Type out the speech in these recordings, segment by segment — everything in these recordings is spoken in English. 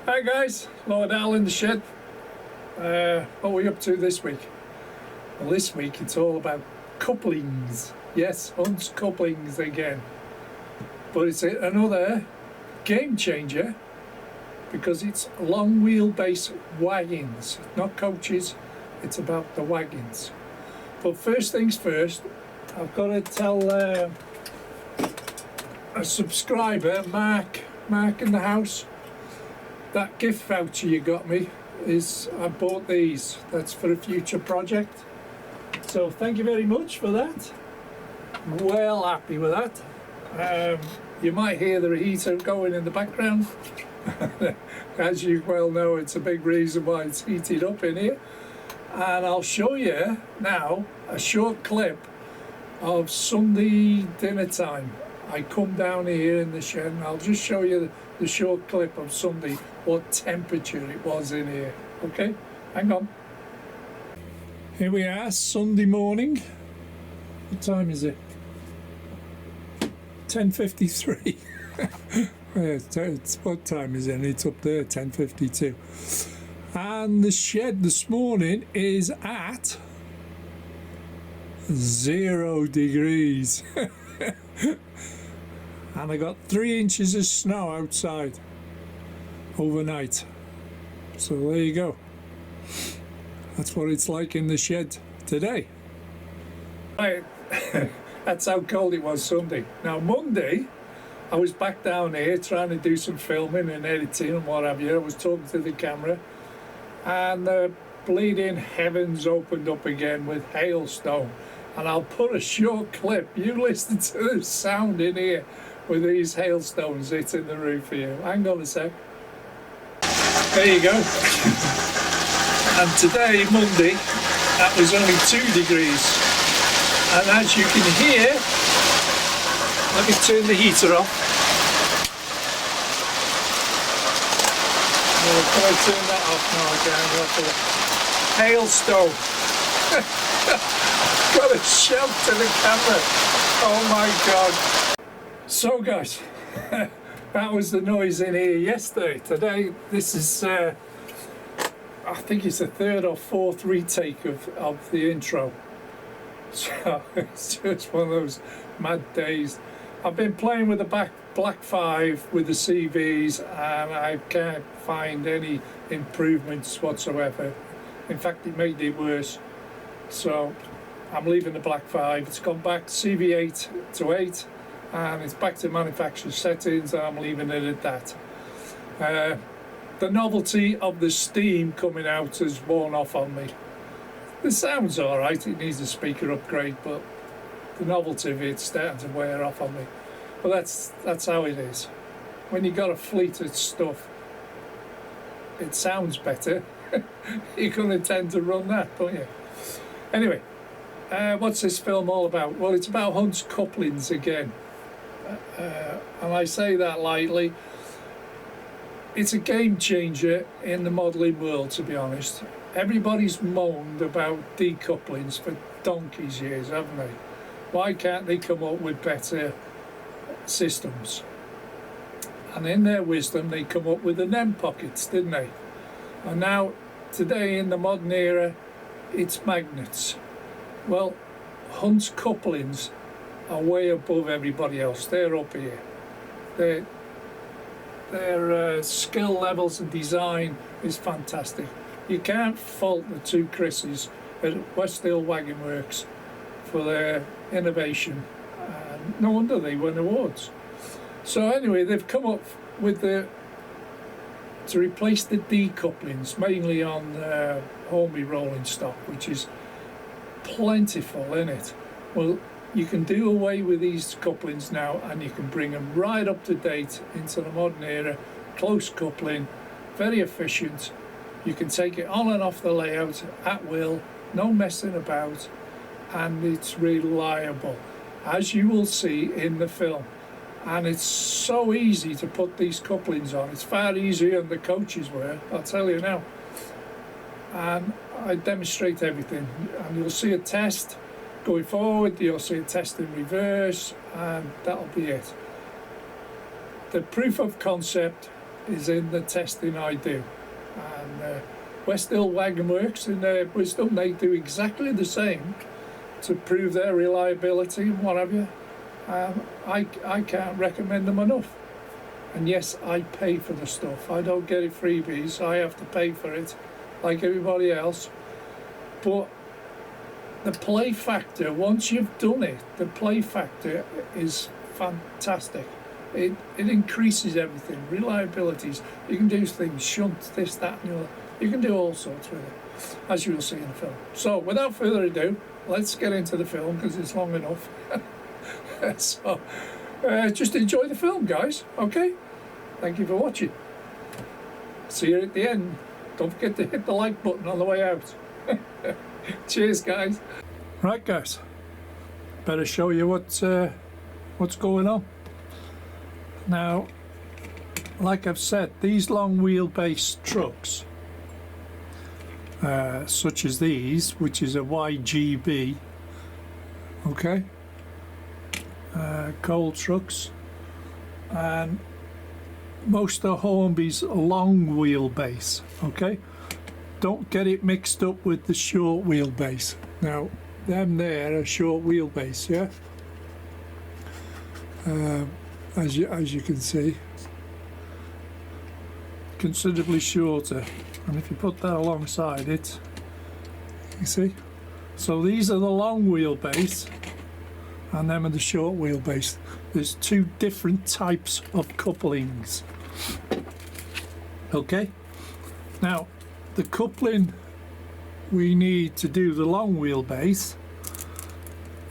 Hi guys, Lord Al in the shed. What are we up to this week? Well, this week it's all about couplings. Yes, Hunt's couplings again. But it's another game changer because it's long wheelbase wagons, not coaches. It's about the wagons. But first things first, I've got to tell a subscriber, Mark in the house, that gift voucher you got me is, I bought these. That's for a future project. So thank you very much for that. Well happy with that. You might hear the heater going in the background. As you well know, it's a big reason why it's heated up in here. And I'll show you now a short clip of Sunday dinner time. I come down here in the shed and I'll just show you the short clip of Sunday, what temperature it was in here. Okay, hang on. Here we are, Sunday morning. What time is it? 10:53. It's what time is it? It's up there, 10:52. And the shed this morning is at 0 degrees. And I got 3 inches of snow outside overnight. So there you go. That's what it's like in the shed today. Right. That's how cold it was Sunday. Now Monday, I was back down here trying to do some filming and editing and what have you. I was talking to the camera and the bleeding heavens opened up again with hailstone. And I'll put a short clip. You listen to the sound in here with these hailstones hitting the roof here. Hang on a sec. There you go. And today, Monday, that was only 2 degrees. And as you can hear, let me turn the heater off. Oh, can I turn that off? No, I can't go for the hailstone. Got a shout to the camera. Oh my God. So guys, that was the noise in here yesterday. Today, this is, I think it's the 3rd or 4th retake of the intro. So it's just one of those mad days. I've been playing with the Black 5 with the CVs and I can't find any improvements whatsoever. In fact, it made it worse. So I'm leaving the Black 5. It's gone back CV8 to 8 and it's back to manufacturer settings and I'm leaving it at that. The novelty of the steam coming out has worn off on me. The sound's alright, it needs a speaker upgrade, but the novelty of it's starting to wear off on me. But that's how it is. When you got a fleet of stuff, it sounds better. You're going to tend to run that, don't you? Anyway, what's this film all about? Well, it's about Hunt's couplings again. And I say that lightly. It's a game changer in the modelling world, to be honest. Everybody's moaned about decouplings for donkey's years, haven't they? Why can't they come up with better systems? And in their wisdom, they come up with the NEM pockets, didn't they? And now, today in the modern era, it's magnets. Well, Hunt's couplings are way above everybody else. They're up here. Their skill levels and design is fantastic. You can't fault the two Chris's at West Hill Wagon Works for their innovation. No wonder they won awards. So anyway, they've come up with to replace the decouplings, mainly on Hornby rolling stock, which is plentiful in it. Well, you can do away with these couplings now and you can bring them right up to date into the modern era. Close coupling, very efficient. You can take it on and off the layout at will, no messing about, and it's reliable, as you will see in the film. And it's so easy to put these couplings on. It's far easier than the coaches were, I'll tell you now. And I demonstrate everything, and you'll see a test going forward, you'll see a test in reverse, and that'll be it. The proof of concept is in the testing I do. And Westhill Wagon Works in Wisdom, they do exactly the same to prove their reliability and what have you. I can't recommend them enough. And yes, I pay for the stuff. I don't get it freebies. I have to pay for it like everybody else. But the play factor, once you've done it, the play factor is fantastic. It increases everything, reliabilities. You can do things, shunt, this, that, and the other. You can do all sorts with it, as you'll see in the film. So, without further ado, let's get into the film because it's long enough. So, just enjoy the film, guys. Okay? Thank you for watching. See you at the end. Don't forget to hit the like button on the way out. Cheers, guys. Right, guys. Better show you what's going on. Now, like I've said, these long wheelbase trucks, such as these, which is a YGB, okay, coal trucks, and most of Hornby's long wheelbase, okay. Don't get it mixed up with the short wheelbase. Now, them there are short wheelbase, yeah. As you can see, considerably shorter. And if you put that alongside it, you see. So these are the long wheelbase, and them are the short wheelbase. There's two different types of couplings. Okay. Now, the coupling we need to do the long wheelbase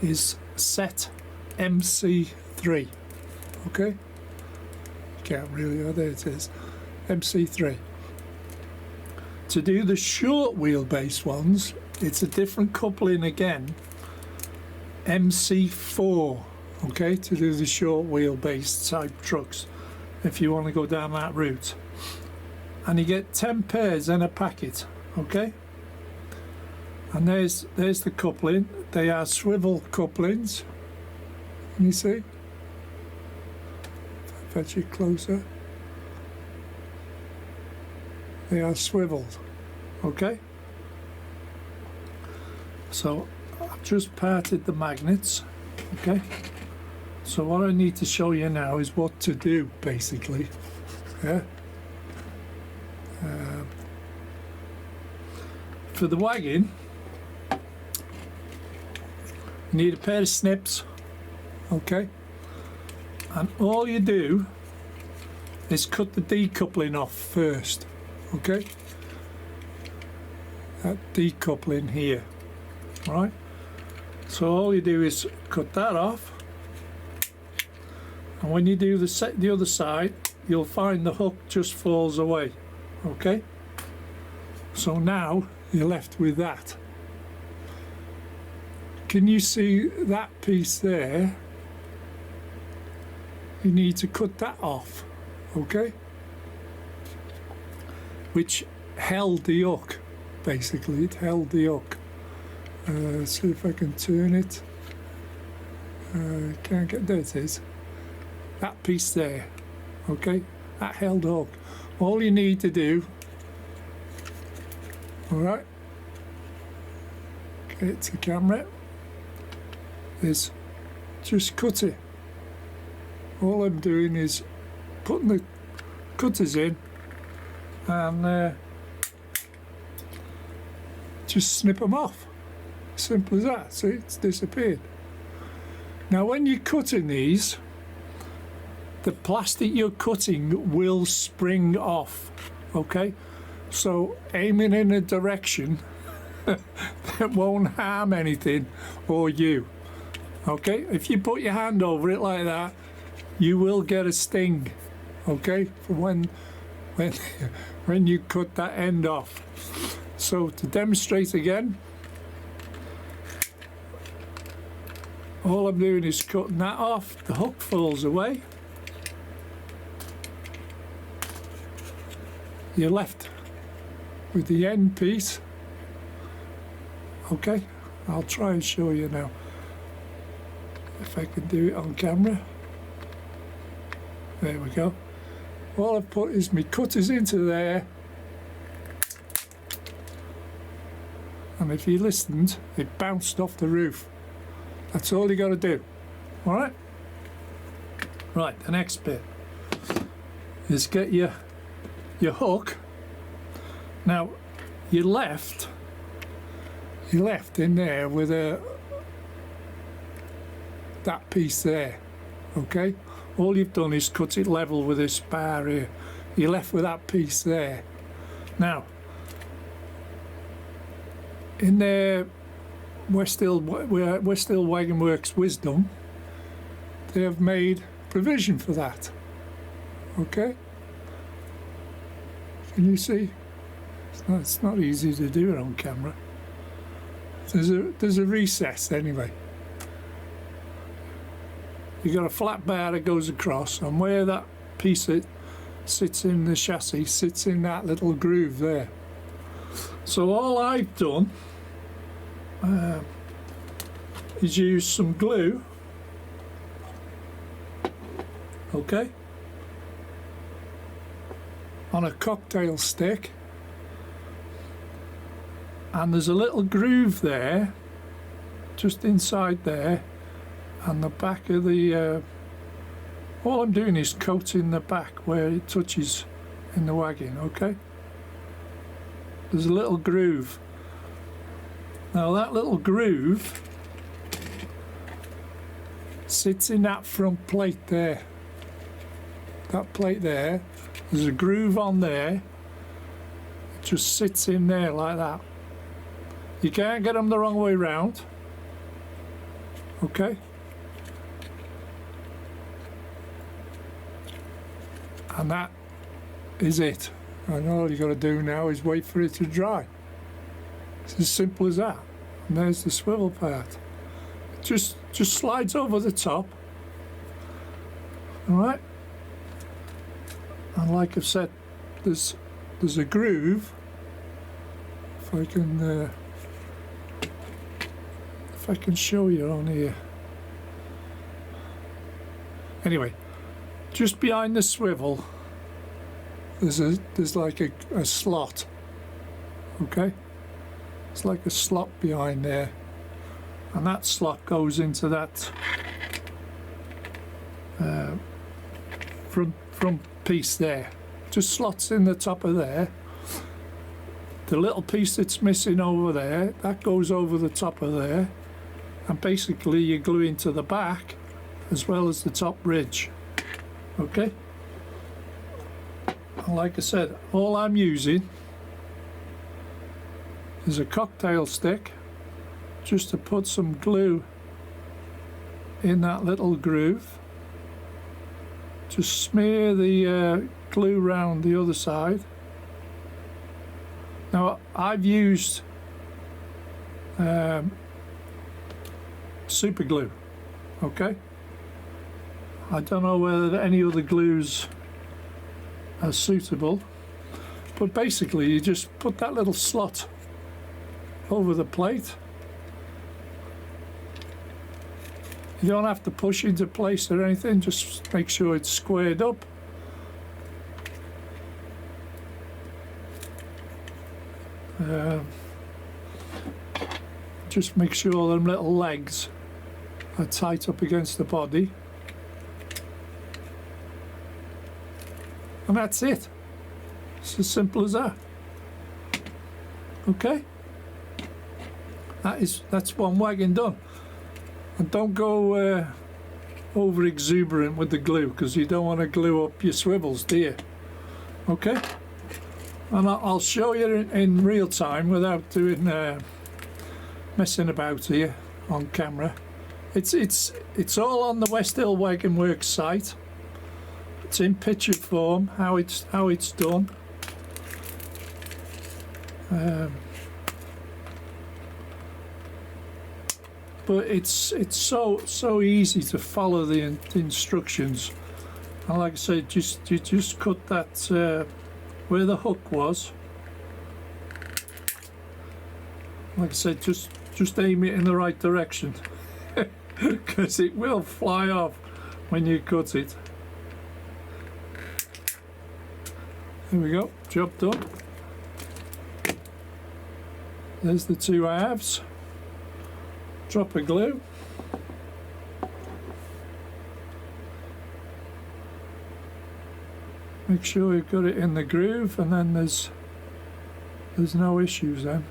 is set MC3. Okay, can't really, oh, there it is, MC3. To do the short wheelbase ones, it's a different coupling again, MC4. Okay, to do the short wheelbase type trucks, if you want to go down that route. And you get 10 pairs in a packet, okay? And there's the coupling. They are swivel couplings. Can you see? Fetch it closer. They are swiveled, okay? So I've just parted the magnets, okay? So what I need to show you now is what to do, basically, yeah? For the wagon, you need a pair of snips, okay, and all you do is cut the decoupling off first, okay, that decoupling here, right. So all you do is cut that off, and when you do the other side, you'll find the hook just falls away, okay. So now you're left with that. Can you see that piece there? You need to cut that off, okay? Which held the hook, basically. It held the hook. See if I can turn it. Can't get, there it is. That piece there, okay? That held the hook. All you need to do, alright, get it to the camera, is just cut it. All I'm doing is putting the cutters in and just snip them off. Simple as that. See, it's disappeared. Now when you're cutting these, the plastic you're cutting will spring off, okay? So aiming in a direction that won't harm anything or you, okay? If you put your hand over it like that, you will get a sting, okay, for when you cut that end off. So to demonstrate again, all I'm doing is cutting that off. The hook falls away. You're left with the end piece, okay. I'll try and show you now if I can do it on camera. There we go. all I've put is my cutters into there, and if you listened, it bounced off the roof. That's all you got to do. All right? Right, the next bit is get your hook. Now, you left in there with that piece there, okay? All you've done is cut it level with this bar here. You're left with that piece there. Now, in there, We're still Wagon Works wisdom, they have made provision for that. Okay? Can you see? It's not easy to do it on camera. There's a recess anyway. You got a flat bar that goes across, and where that piece that sits in the chassis sits in that little groove there. So all I've done is use some glue, okay, on a cocktail stick, and there's a little groove there just inside there, and the back of the all I'm doing is coating the back where it touches in the wagon, okay. There's a little groove. Now that little groove sits in that front plate there. That plate there, there's a groove on there. It just sits in there like that. You can't get them the wrong way round. Okay? And that is it. And all you got to do now is wait for it to dry. It's as simple as that. And there's the swivel part. It just slides over the top. All right. And like I've said, there's a groove. If I can show you on here. Anyway, just behind the swivel, there's like a slot. Okay. It's like a slot behind there, and that slot goes into that front piece there. Just slots in the top of there. The little piece that's missing over there, that goes over the top of there, and basically you glue into the back as well as the top ridge. Okay. And like I said, all I'm using is a cocktail stick just to put some glue in that little groove. Just smear the glue round the other side. Now I've used super glue, okay? I don't know whether any other glues are suitable, but basically you just put that little slot over the plate. You don't have to push into place or anything, just make sure it's squared up. Just make sure them little legs are tight up against the body. And that's it. It's as simple as that. Okay? That's one wagon done. And don't go over exuberant with the glue, because you don't want to glue up your swivels, do you? Okay? And I'll show you in real time without doing messing about here on camera. It's all on the West Hill Wagon Works site. It's in picture form how it's done. But it's so easy to follow the instructions. And like I said, you just cut that where the hook was. Like I said, just aim it in the right direction, because it will fly off when you cut it. There we go, job done. There's the two halves. Drop of glue. Make sure you've got it in the groove, and then there's no issues then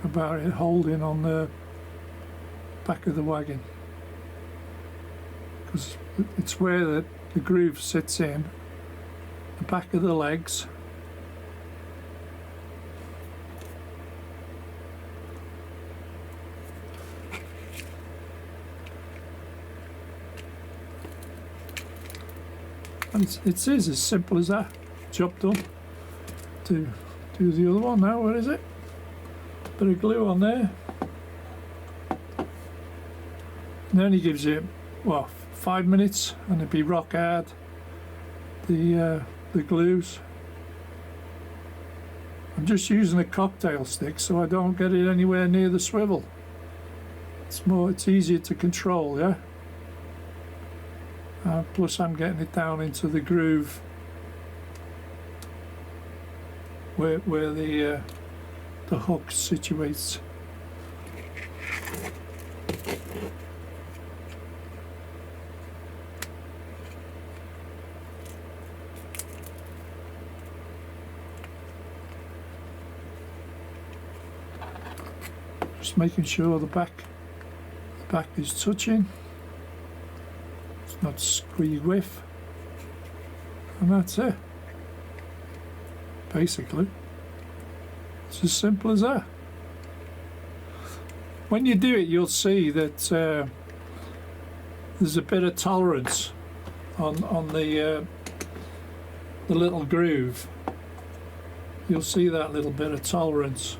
about it holding on the back of the wagon, because it's where the groove sits in the back of the legs. And it is as simple as that. Job done. To do the other one now. Where is it? Bit of glue on there. And then he gives it, what, 5 minutes, and it'd be rock hard. The glues. I'm just using a cocktail stick so I don't get it anywhere near the swivel. It's easier to control, yeah. Plus I'm getting it down into the groove where the hook situates. Just making sure the back is touching. Not squeeze whiff, and that's it. Basically, it's as simple as that. When you do it, you'll see that there's a bit of tolerance on the little groove. You'll see that little bit of tolerance.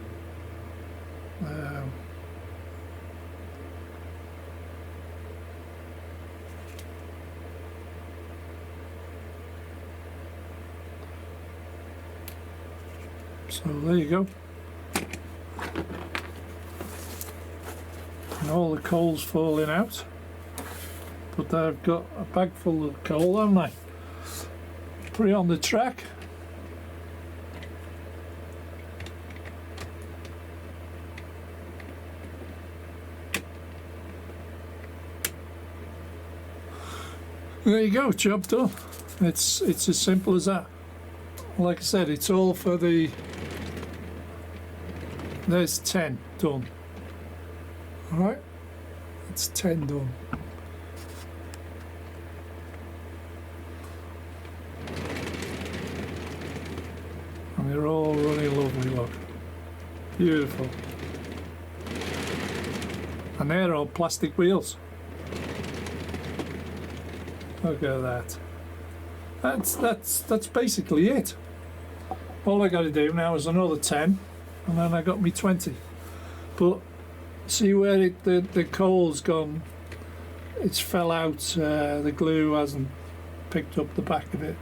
So there you go. And all the coal's falling out. But I've got a bag full of coal, haven't I? Put it on the track. There you go, job done. It's as simple as that. Like I said, it's all for the... There's 10 done. Alright, it's 10 done. And they're all running lovely, look. Beautiful. And they're all plastic wheels. Look at that. That's basically it. All I got to do now is another 10. And then I got me 20. But see where the coal's gone, it's fell out, the glue hasn't picked up the back of it.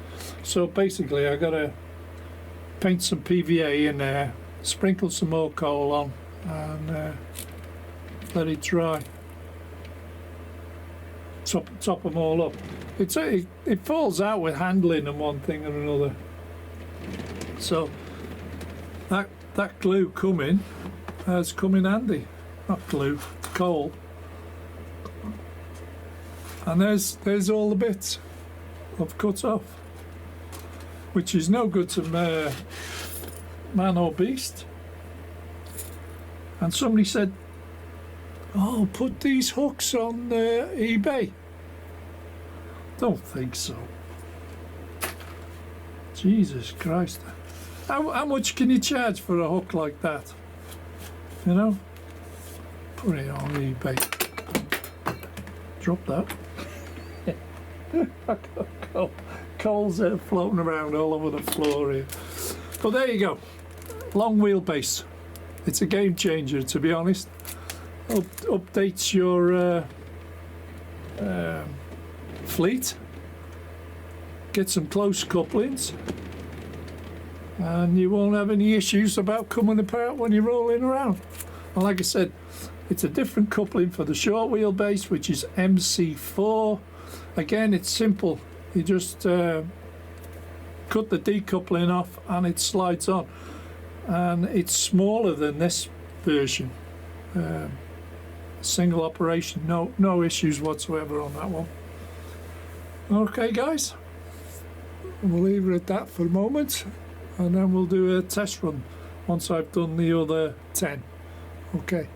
So basically I got to paint some PVA in there, sprinkle some more coal on, and let it dry. Top them all up. It falls out with handling and one thing and another. So that glue coming has come in handy. Not glue, coal. And there's all the bits I've cut off, which is no good to man or beast. And somebody said, oh, put these hooks on eBay. Don't think so. Jesus Christ. How much can you charge for a hook like that? You know? Put it on eBay. Drop that. I got coals there floating around all over the floor here. But there you go. Long wheelbase. It's a game changer, to be honest. Updates your fleet. Get some close couplings. And you won't have any issues about coming apart when you're rolling around. And like I said, it's a different coupling for the short wheelbase, which is MC4. Again, it's simple. You just cut the decoupling off and it slides on, and it's smaller than this version. Single operation, no issues whatsoever on that one. Okay guys, we'll leave it at that for a moment, and then we'll do a test run once I've done the other 10. Okay.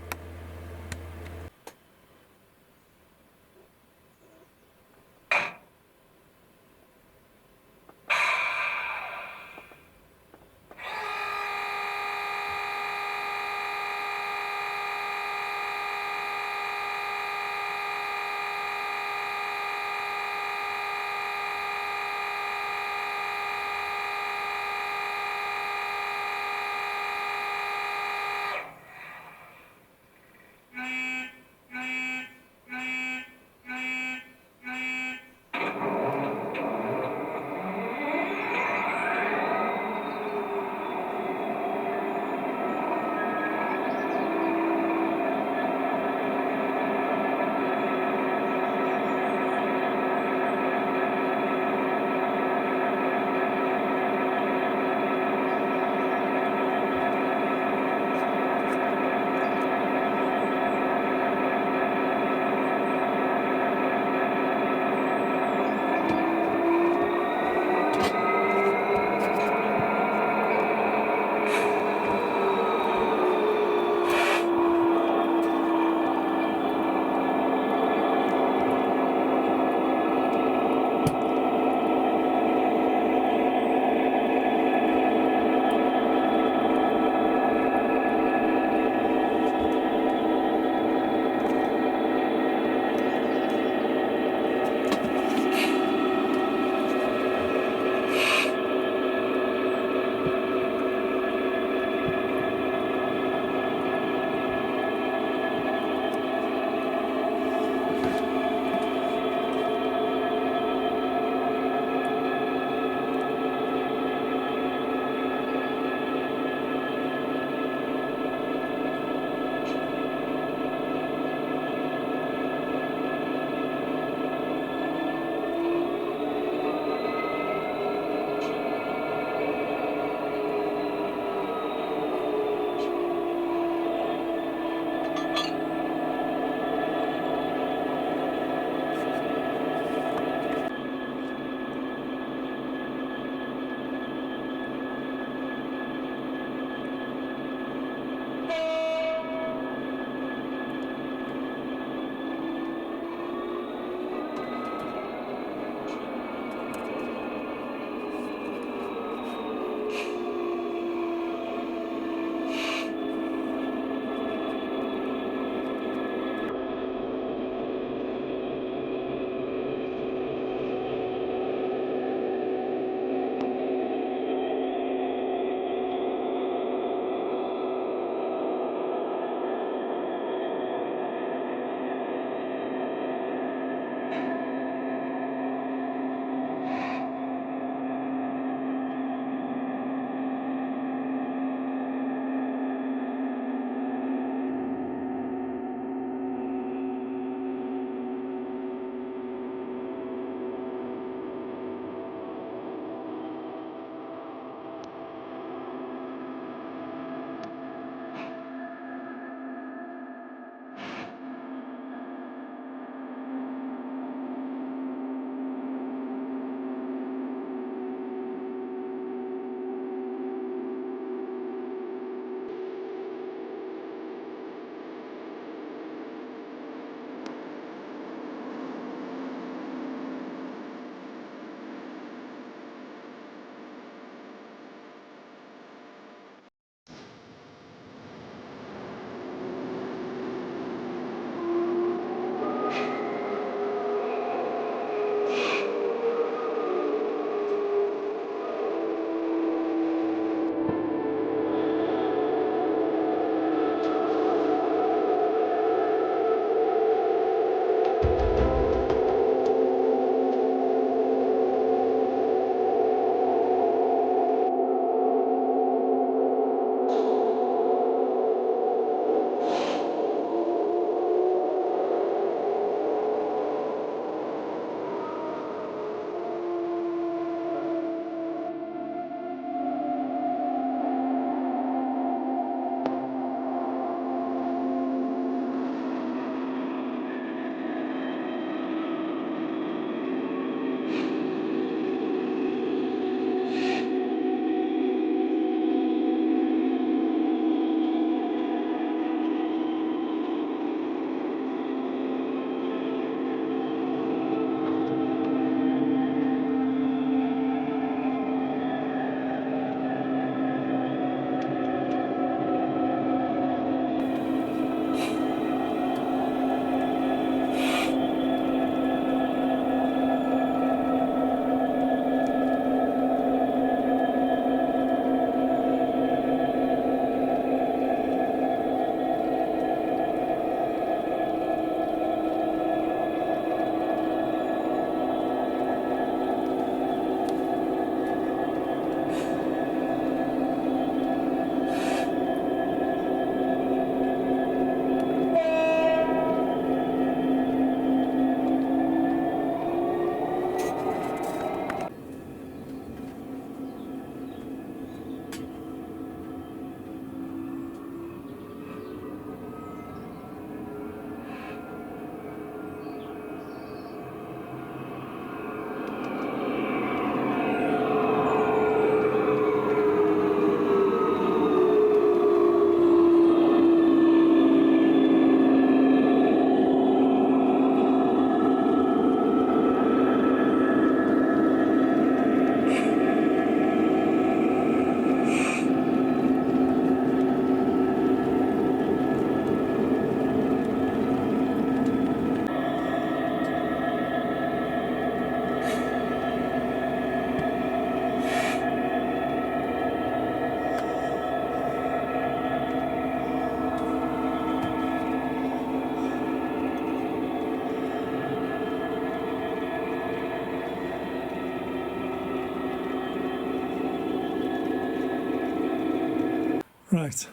Right,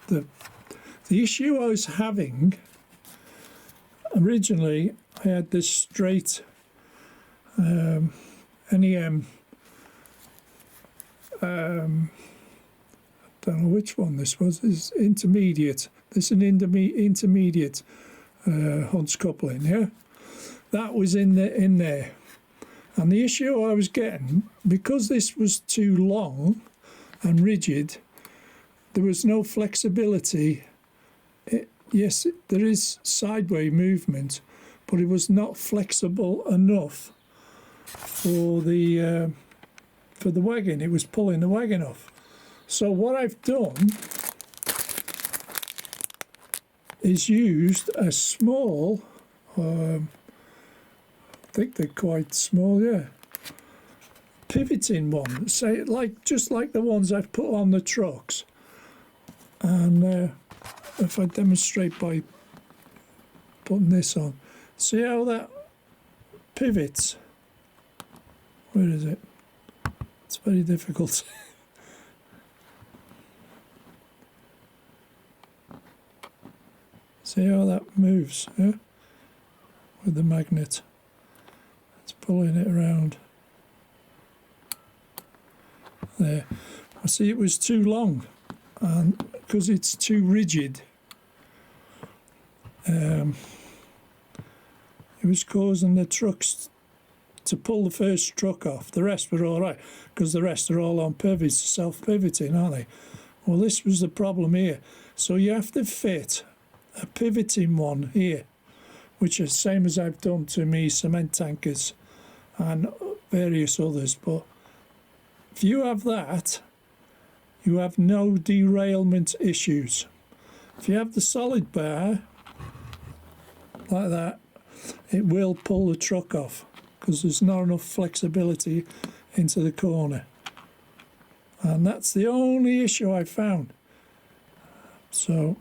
the issue I was having originally, I had this straight NEM. Don't know which one this was. This is intermediate. This is an intermediate Hunt's coupling. Yeah, that was in there. And the issue I was getting, because this was too long and rigid, there was no flexibility. Yes, there is sideway movement, but it was not flexible enough for the wagon. It was pulling the wagon off. So what I've done is used a small, I think they're quite small, yeah, pivoting one, say just like the ones I've put on the trucks. And if I demonstrate by putting this on, see how that pivots? Where is it? It's very difficult. See how that moves, yeah? With the magnet. It's pulling it around. There. I see it was too long, and because it's too rigid, it was causing the trucks to pull the first truck off. The rest were all right, because the rest are all on pivots, self-pivoting, aren't they? Well, this was the problem here. So you have to fit a pivoting one here, which is the same as I've done to me cement tankers and various others. But if you have that, you have no derailment issues. If you have the solid bar like that, it will pull the truck off because there's not enough flexibility into the corner. And that's the only issue I found. So,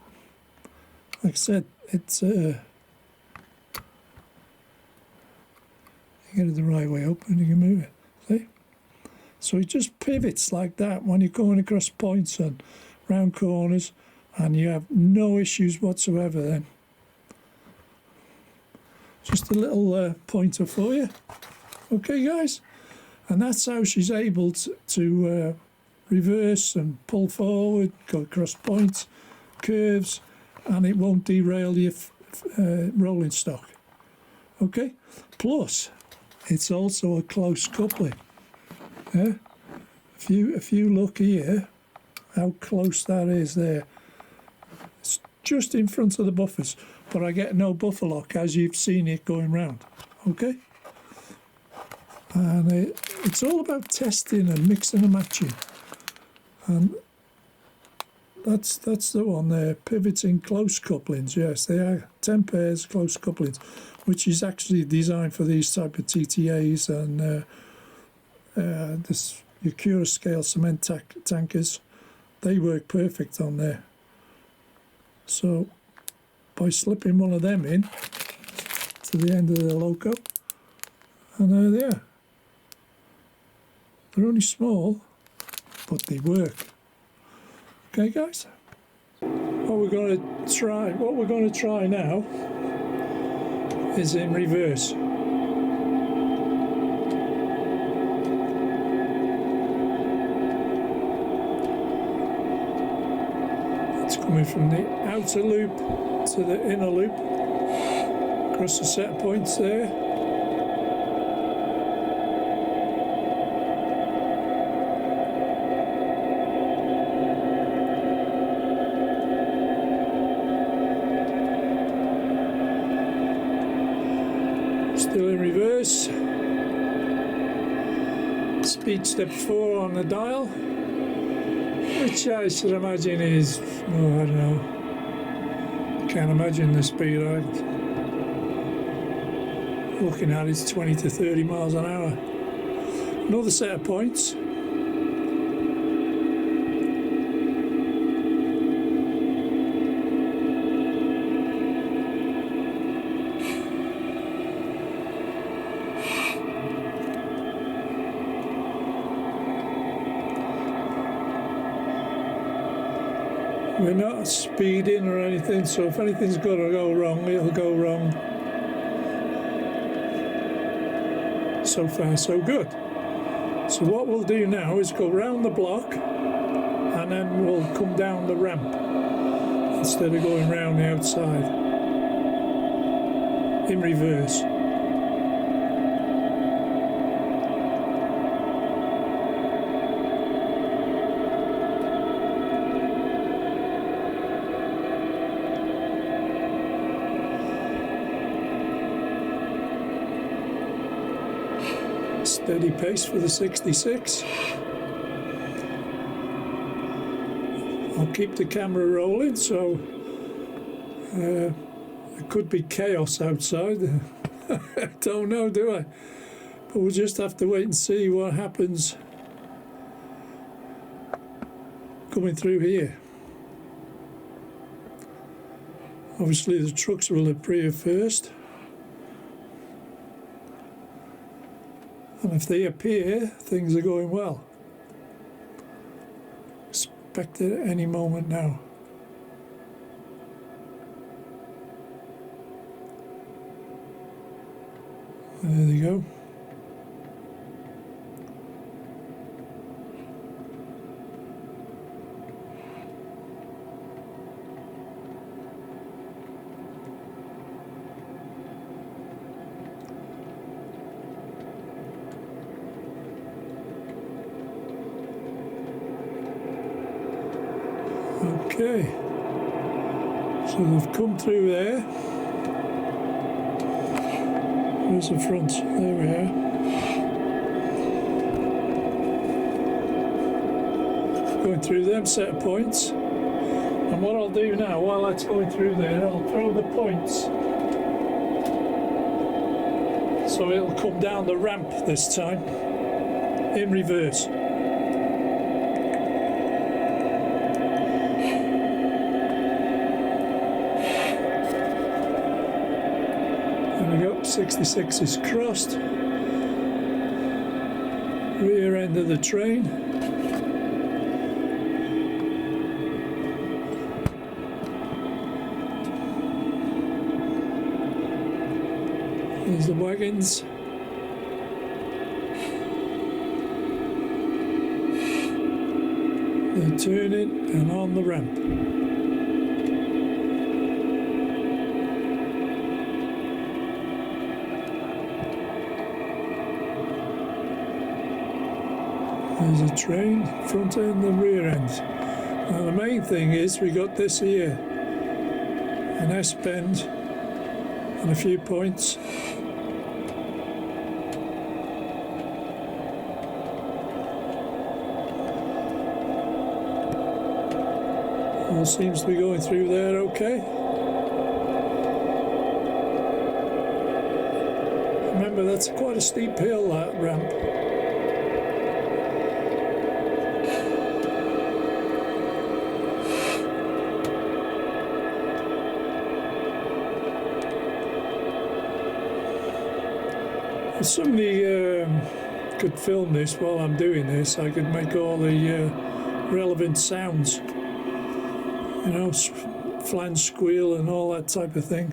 like I said, it's you get it the right way up and you can move it. See? So it just pivots like that when you're going across points and round corners, and you have no issues whatsoever then. Just a little pointer for you. Okay, guys? And that's how she's able to reverse and pull forward, go across points, curves, and it won't derail your rolling stock. Okay? Plus, it's also a close coupling. Yeah? If you look here, how close that is there. It's just in front of the buffers, but I get no buffer lock as you've seen it going round. Okay? And it's all about testing and mixing and matching. And that's the one there, pivoting close couplings. Yes, they are 10 pairs close couplings, which is actually designed for these type of TTAs and your Cura scale cement tankers. They work perfect on there. So by slipping one of them in to the end of the loco, and there they are. They're only small, but they work. Okay, guys. What we're going to try now is in reverse. It's coming from the outer loop to the inner loop, across the set points there. Still in reverse. Speed step 4 on the dial, which I should imagine is, I don't know, can't imagine the speed I'm looking at is 20 to 30 miles an hour. Another set of points. We're not speeding or anything, so if anything's got to go wrong, it'll go wrong. So far, so good. So what we'll do now is go round the block and then we'll come down the ramp instead of going round the outside in reverse. Steady pace for the 66. I'll keep the camera rolling, so it could be chaos outside. I don't know, do I? But we'll just have to wait and see what happens coming through here. Obviously the trucks will appear first. And if they appear, things are going well. Expect it at any moment now. There they go. Okay, so they've come through there. Where's the front? There we are. Going through them set of points. And what I'll do now, while that's going through there, I'll throw the points. So it'll come down the ramp this time, in reverse. There we go, 66 is crossed. Rear end of the train. There's the wagons. They're turning and on the ramp. There's a train, front end and rear end. Now the main thing is we got this here, an S-bend and a few points. All seems to be going through there okay. Remember, that's quite a steep hill, that ramp. If somebody could film this while I'm doing this, I could make all the relevant sounds. You know, flange squeal and all that type of thing.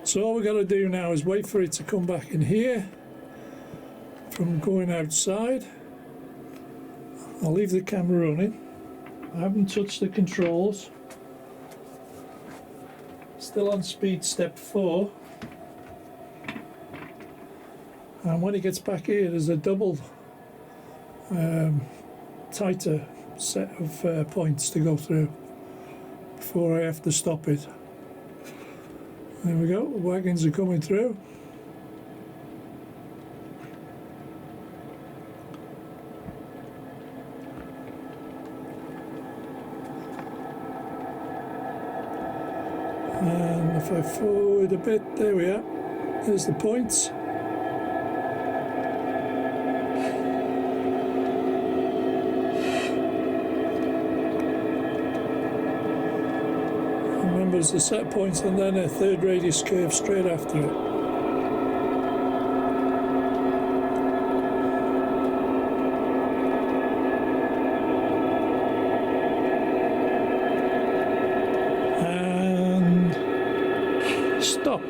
So all we've got to do now is wait for it to come back in here from going outside. I'll leave the camera running. I haven't touched the controls. Still on speed step 4. And when it gets back here, there's a double tighter set of points to go through before I have to stop it. There we go, the wagons are coming through. And if I forward a bit, there we are, there's the points. There's the set points and then a third radius curve straight after it. stop.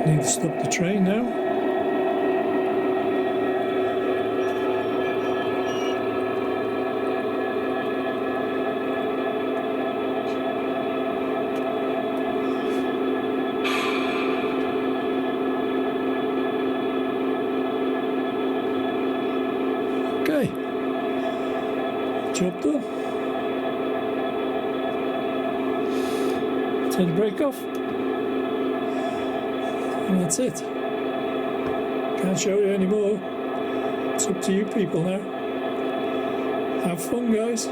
Need to stop the train now. Okay, job done. Turn the brake off. And that's it. Can't show you anymore. It's up to you people now. Have fun, guys.